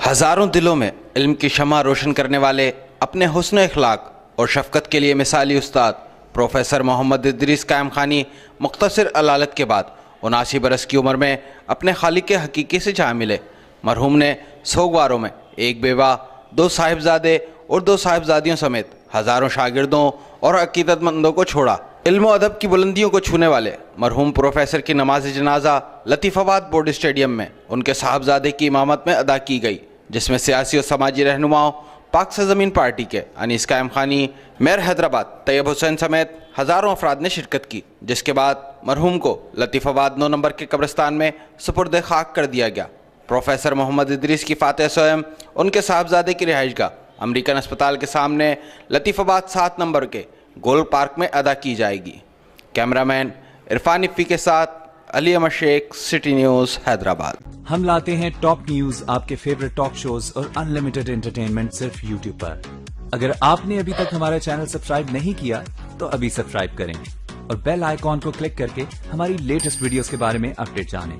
ہزاروں دلوں میں علم کی شمع روشن کرنے والے، اپنے حسن اخلاق اور شفقت کے لیے مثالی استاد پروفیسر محمد ادریس قائم خانی مختصر علالت کے بعد 79 برس کی عمر میں اپنے خالق حقیقی سے جا ملے۔ مرحوم نے سوگواروں میں ایک بیوہ، 2 صاحبزادے اور 2 صاحبزادیوں سمیت ہزاروں شاگردوں اور عقیدت مندوں کو چھوڑا۔ علم و ادب کی بلندیوں کو چھونے والے مرحوم پروفیسر کی نماز جنازہ لطیف آباد بورڈ اسٹیڈیم میں ان کے صاحبزادے کی امامت میں ادا کی گئی، جس میں سیاسی اور سماجی رہنماؤں، پاک سرزمین پارٹی کے انیس قائم خانی، میئر حیدرآباد طیب حسین سمیت ہزاروں افراد نے شرکت کی، جس کے بعد مرحوم کو لطیف آباد 9 نمبر کے قبرستان میں سپرد خاک کر دیا گیا۔ پروفیسر محمد ادریس کی فاتح سوئم ان کے صاحبزادے کی رہائش گاہ امریکن اسپتال کے سامنے لطیف آباد 7 نمبر کے گول پارک میں ادا کی جائے گی۔ کیمرامین عرفان افی کے ساتھ علی احمد شیخ، سٹی نیوز، حیدرآباد۔ ہم لاتے ہیں ٹاپ نیوز، آپ کے فیوریٹ ٹاک شوز اور انلمیٹڈ انٹرٹینمنٹ صرف یوٹیوب پر۔ اگر آپ نے ابھی تک ہمارا چینل سبسکرائب نہیں کیا تو ابھی سبسکرائب کریں اور بیل آئیکن کو کلک کر کے ہماری لیٹسٹ ویڈیوز کے بارے میں اپڈیٹ جانیں۔